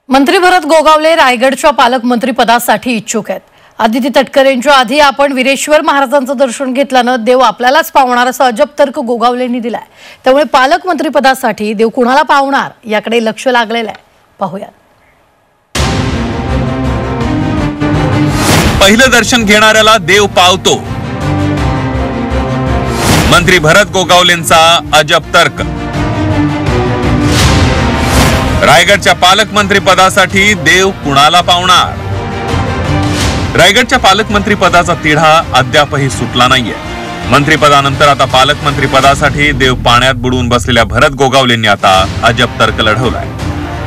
मंत्री भरत गोगावले रायगडच्या पालकमंत्री पदासाठी इच्छुक आहेत। आदिती तटकरेंच्या आधी आपण वीरेश्वर महाराजांचं दर्शन घेतल्यानं देव आपल्यालाच पावणार असा अजब तर्क गोगावलेंनी दिलाय। त्यामुळे पालकमंत्री पदासाठी देव कुणाला पावणार याकडे लक्ष लागलेलं आहे। पाहूया। पहिलं दर्शन घेणाऱ्याला देव पावतो, मंत्री भरत गोगावलेंचा अजब तर्क। रायगडच्या पालकमंत्री पदासाठी देव कुणाला पावणार? रायगडच्या पालकमंत्री पदाचा तिढा अद्यापही सुटला नाहीये। मंत्रिपदानंतर आता पालकमंत्री पदासाठी देव पाण्यात बुडवून बसलेल्या भरत गोगावलेंनी आता अजब तर्क लढवलाय।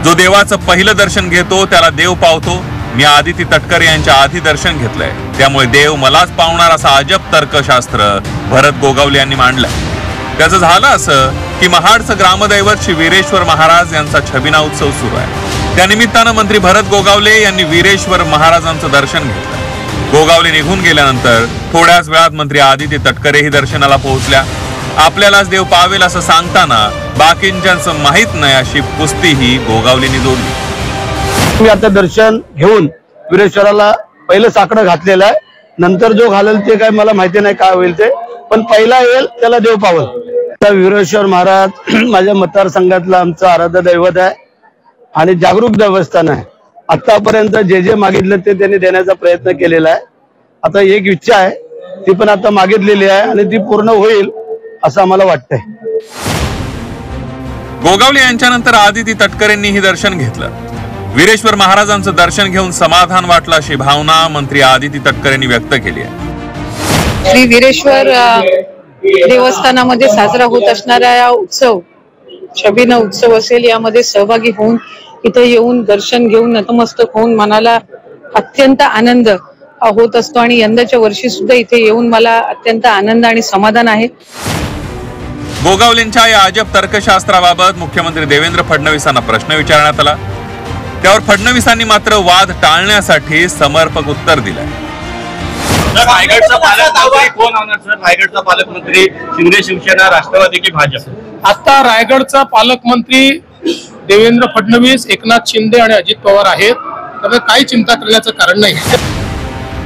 जो देवाचं पहिलं दर्शन घेतो त्याला देव पावतो। मी आदिती तटकरे यांच्या आधी दर्शन घेतलंय, त्यामुळे देव मलाच पावणार असा अजब तर्कशास्त्र भरत गोगावले यांनी मांडलंय। त्याचं झालं असं की महाडचं ग्रामदैवत श्री वीरेश्वर महाराज यांचा छबिना उत्सव सुरू आहे। त्या निमित्तानं मंत्री भरत गोगावले यांनी वीरेश्वर महाराजांचं दर्शन घेतलं। गोगावले निघून गेल्यानंतर थोड्याच वेळात मंत्री आदिती तटकरेही दर्शनाला पोहोचल्या। आपल्यालाच देव पावेल असं सांगताना बाकींच्याचं माहित नाही अशी पुस्तीही गोगावलेंनी जोडली। मी आता दर्शन घेऊन वीरेश्वराला पहिलं साकडं घातलेलं आहे। नंतर जो घालेल ते काय मला माहिती नाही काय होईल ते, पण पहिला येईल त्याला देव पावल। वीरेश्वर महाराज माझ्या मतदारसंघातला आमचं आराध्य दैवत आहे आणि जागरूक देवस्थान आहे। आतापर्यंत जे जे मागितलं ते त्यांनी देण्याचा प्रयत्न केलेला आहे। आता एक इच्छा आहे ती पण आता मागितलेली आहे आणि ती पूर्ण होईल असं आम्हाला वाटतंय। गोगावले यांच्यानंतर आदिती तटकरेंनीही दर्शन घेतलं। वीरेश्वर महाराजांचं दर्शन घेऊन समाधान वाटलं अशी भावना मंत्री आदिती तटकरेंनी व्यक्त केली आहे। श्री वीरेश्वर देवस्थानामध्ये साजरा होत असणारा हा उत्सव छबिना उत्सव असेल, यामध्ये सहभागी होऊन इथे येऊन दर्शन घेऊन नतमस्तक होऊन मनाला अत्यंत आनंद होत असतो आणि यंदाच्या वर्षी सुद्धा इथे येऊन मला अत्यंत आनंद आणि समाधान आहे। गोगावलेंच्या या अजब तर्कशास्त्राबाबत मुख्यमंत्री देवेंद्र फडणवीसांना प्रश्न विचारण्यात आला। त्यावर फडणवीसांनी मात्र वाद टाळण्यासाठी समर्पक उत्तर दिलंय। रायगडचा पालकमंत्री कोण होणार सर? रायगडचा पालकमंत्री शिंदे शिवसेना, राष्ट्रवादी की भाजप? आता रायगडचा पालकमंत्री देवेंद्र फडणवीस, एकनाथ शिंदे आणि अजित पवार आहेत, त्यामुळे काही चिंता करण्याचं कारण नाही।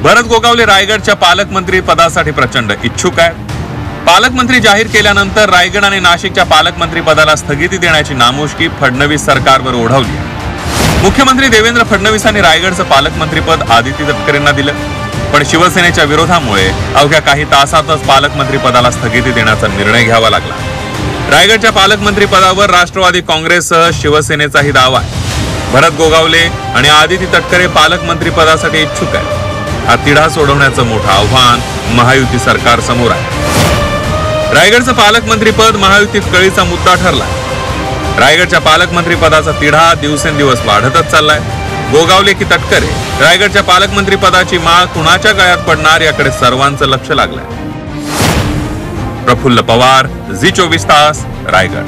भरत गोगावले रायगडच्या पालकमंत्री पदासाठी प्रचंड इच्छुक आहेत। पालकमंत्री जाहीर केल्यानंतर रायगड आणि नाशिकच्या पालकमंत्री पदाला स्थगिती देण्याची नामुष्की फडणवीस सरकारवर ओढवली आहे। मुख्यमंत्री देवेंद्र फडणवीसांनी रायगडचं पालकमंत्रीपद आदिती तटकरेंना दिलं, पण शिवसेनेच्या विरोधामुळे अवघ्या काही तासातच पालकमंत्री पदाला स्थगिती देण्याचा निर्णय घ्यावा लागला। रायगडच्या पालकमंत्री पदावर राष्ट्रवादी काँग्रेससह शिवसेनेचाही दावा आहे। भरत गोगावले आणि आदिती तटकरे पालकमंत्री पदासाठी इच्छुक आहेत। हा तिढा सोडवण्याचं मोठं आव्हान महायुती सरकार समोर आहे। रायगडचं पालकमंत्री पद महायुतीत कळीचा मुद्दा ठरला। रायगडच्या पालकमंत्री पदाचा तिढा दिवसेंदिवस वाढतच चाललाय। गोगावले की तटकरे, रायगडच्या पालकमंत्री पदाची माळ कुणाच्या गळ्यात पडणार याकडे सर्वांचं लक्ष लागलंय। प्रफुल्ल पवार, झी 24 तास, रायगड।